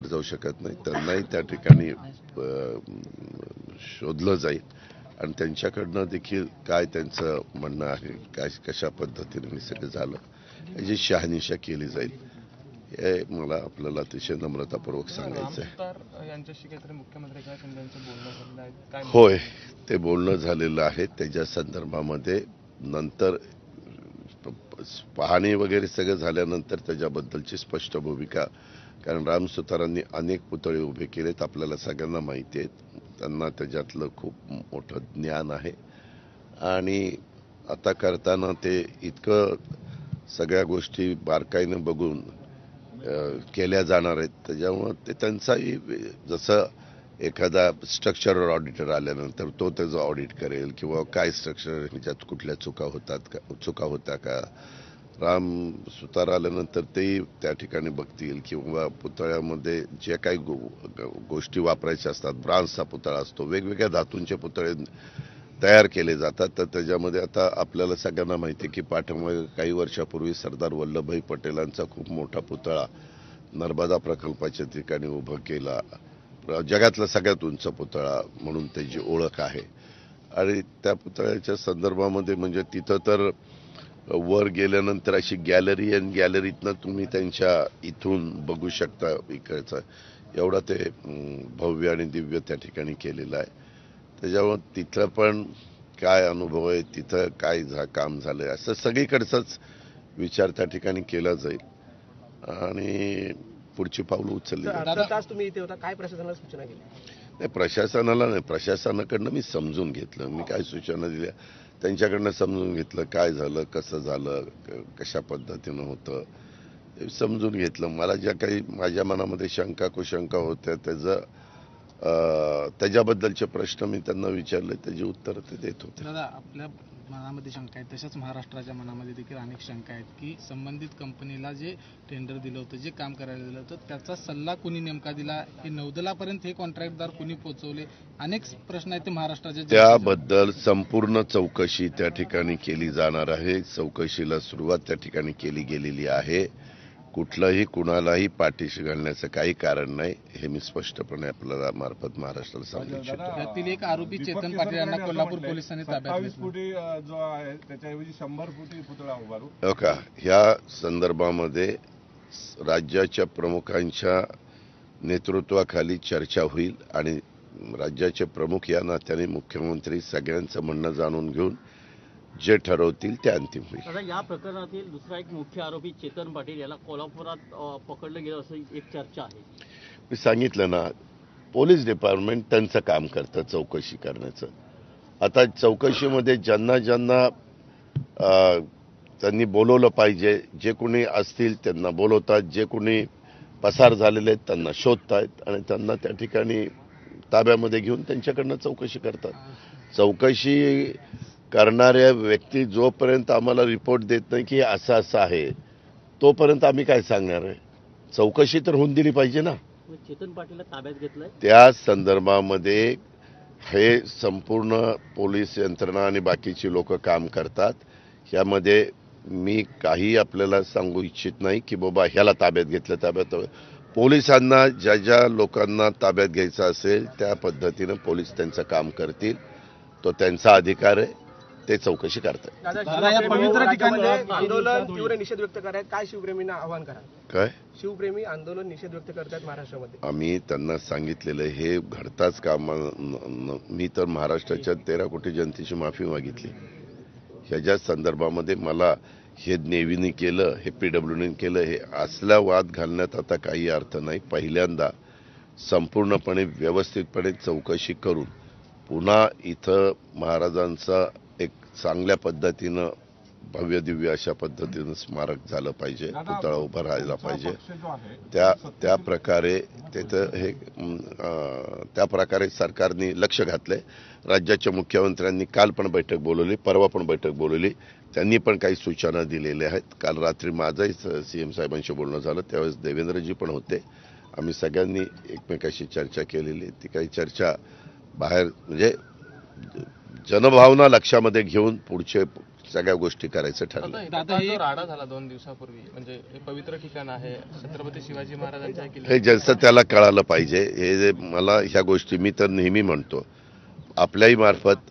जाऊ शकत नाही. त्यांनाही त्या ठिकाणी शोधलं जाईल आणि त्यांच्याकडनं देखील काय त्यांचं म्हणणं आहे, काय कशा पद्धतीने हे सगळं झालं याची शहानिशा केली जाईल. हे मला आपल्याला अतिशय नम्रतापूर्वक सांगायचं आहे. यांच्याशी काहीतरी मुख्यमंत्री एकनाथ शिंदे यांचं बोलणं झालेलं आहे काय? होय, ते बोलणं झालेलं आहे. त्याच्या संदर्भामध्ये नंतर पाहणी वगैरे सगळं झाल्यानंतर त्याच्याबद्दलची स्पष्ट भूमिका, कारण राम सुतारांनी अनेक पुतळे उभे केलेत, आपल्याला सगळ्यांना माहिती आहेत. त्यांना त्याच्यातलं खूप मोठं ज्ञान आहे आणि आता करताना ते इतकं सगळ्या गोष्टी बारकाईनं बघून केल्या जाणार आहेत. त्याच्यामुळं ते त्यांचाही जसं एखादा स्ट्रक्चरल ऑडिटर आल्यानंतर तो त्याचं ऑडिट करेल किंवा काय स्ट्रक्चर ह्याच्यात कुठल्या चुका होत्या का, राम सुतार आल्यानंतर तेही त्या ठिकाणी बघतील किंवा पुतळ्यामध्ये जे काही गोष्टी वापरायच्या असतात, ब्रांजचा पुतळा असतो, वेगवेगळ्या धातूंचे पुतळे तयार केले जातात. तर त्याच्यामध्ये आता आपल्याला सगळ्यांना माहिती आहे की पाठीमागे काही वर्षापूर्वी सरदार वल्लभभाई पटेलांचा खूप मोठा पुतळा नर्मदा प्रकल्पाच्या ठिकाणी उभा केला. जगातला सगळ्यात उंच पुतळा म्हणून त्याची ओळख आहे आणि त्या पुतळ्याच्या संदर्भामध्ये म्हणजे तिथं तर वर गेल्यानंतर अशी गॅलरी आणि गॅलरीतनं तुम्ही त्यांच्या इथून बघू शकता इकडचं, एवढा ते भव्य आणि दिव्य त्या ठिकाणी केलेलं आहे. त्याच्यामुळं तिथं पण काय अनुभव आहे, तिथं काय काम झालंय असं सगळीकडचाच विचार त्या ठिकाणी केला जाईल आणि पुढची पावलं उचलली जाईल. तुम्ही इथे होता, काय प्रशासनाला सूचना केली? नाही, प्रशासनाला नाही, प्रशासनाकडनं मी समजून घेतलं. मी काय सूचना दिल्या त्यांच्याकडनं समजून घेतलं, काय झालं, कसं झालं, कशा पद्धतीनं होतं हे समजून घेतलं. मला ज्या काही माझ्या मनामध्ये शंका कुशंका होत्या त्याच्याबद्दलचे प्रश्न मी त्यांना विचारले, त्याची उत्तरं ते देत होते. दादा, आपल्या मनामध्ये शंका आहेत, तशाच महाराष्ट्राच्या मनामध्ये देखील अनेक शंका आहेत की संबंधित कंपनीला जे टेंडर दिलं होतं, जे काम करायला दिलं होतं, त्याचा सल्ला कुणी नेमका दिला, हे नौदलापर्यंत हे कॉन्ट्रॅक्टदार कुणी पोहोचवले, अनेक प्रश्न आहेत ते महाराष्ट्राच्या. त्याबद्दल संपूर्ण चौकशी त्या ठिकाणी केली जाणार आहे. चौकशीला सुरुवात त्या ठिकाणी केली गेलेली आहे. कुठलंही कुणालाही पाठीशी घालण्याचं काही कारण नाही, हे मी स्पष्टपणे आपल्याला मार्फत महाराष्ट्राला सांगू इच्छितो. त्यातील एक आरोपी चेतन पाटील यांना कोल्हापूर पोलिसांनी ताब्यात घेतलं. 27 फुटी जो आहे त्याच्याऐवजी 100 फुटी पुतळा उभारू. हो का, ह्या संदर्भामध्ये राज्याच्या प्रमुखांच्या नेतृत्वाखाली चर्चा होईल आणि राज्याचे प्रमुख या नात्याने मुख्यमंत्री सगळ्यांचं म्हणणं जाणून घेऊन जे ठरवतील ते अंतिम होईल. आता या प्रकरणातील दुसरा एक मुख्य आरोपी चेतन पाटील याला कोल्हापुरात पकडलं गेलं असं एक चर्चा आहे. मी सांगितलं ना, पोलीस डिपार्टमेंट त्यांचं काम करतं चौकशी करण्याचं. आता चौकशीमध्ये ज्यांना ज्यांना त्यांनी बोलवलं पाहिजे, जे कोणी असतील त्यांना बोलवतात, जे कोणी पसार झालेले आहेत त्यांना शोधतायत आणि त्यांना त्या ठिकाणी ताब्यामध्ये घेऊन त्यांच्याकडनं चौकशी करतात. चौकशी करणाऱ्या व्यक्ती जोपर्यंत आम्हाला रिपोर्ट देत नाही की असं असं आहे, तोपर्यंत आम्ही काय सांगणार आहे. चौकशी तर होऊन दिली पाहिजे ना. चेतन पाटीलला ताब्यात घेतलंय, त्या संदर्भामध्ये हे संपूर्ण पोलीस यंत्रणा आणि बाकीची लोक काम करतात. यामध्ये मी काही आपल्याला सांगू इच्छित नाही की बाबा ह्याला ताब्यात घेतलं. पोलिसांना ज्या ज्या लोकांना ताब्यात घ्यायचं असेल त्या पद्धतीनं पोलीस त्यांचं काम करतील, तो त्यांचा अधिकार आहे, ते चौकशी करतात. आंदोलन तीव्र निषेध व्यक्त करायत, काय शिवप्रेमींना आवाहन करा? काय शिवप्रेमी आंदोलन निषेध व्यक्त करतात महाराष्ट्रामध्ये? आम्ही त्यांना सांगितलेलं हे घडताच काम. मी तर महाराष्ट्राच्या 13 कोटी जनतेची माफी मागितली. ह्याच्या संदर्भामध्ये मला हे नेव्हीने केलं, हे PWने केलं, हे असला वाद घालण्यात आता काही अर्थ नाही. पहिल्यांदा संपूर्णपणे व्यवस्थितपणे चौकशी करून पुन्हा इथं महाराजांचा एक चांगल्या पद्धतीनं भव्य दिव्य अशा पद्धतीनं स्मारक झालं पाहिजे, पुतळा उभा राहायला पाहिजे. त्या प्रकारे तिथं हे त्या प्रकारे सरकारने लक्ष घातलंय. राज्याच्या मुख्यमंत्र्यांनी काल पण बैठक बोलवली, परवा पण बैठक बोलवली, त्यांनी पण काही सूचना दिलेल्या आहेत. काल रात्री माझंही CM साहेबांशी बोलणं झालं, त्यावेळेस देवेंद्रजी पण होते. आम्ही सगळ्यांनी एकमेकाशी चर्चा केलेली. ती काही चर्चा बाहेर म्हणजे जनभावना लक्षामध्ये घेऊन पुढचे सगळ्या गोष्टी करायचं ठरलं. दादा जो राडा झाला 2 दिवसापूर्वी, म्हणजे हे पवित्र ठिकाण आहे छत्रपती शिवाजी महाराजांच्या हे किल्ल्यावर. जसं त्याला कळालं पाहिजे. मला ह्या गोष्टी मी तर नेहमी म्हणतो आपल्याही मार्फत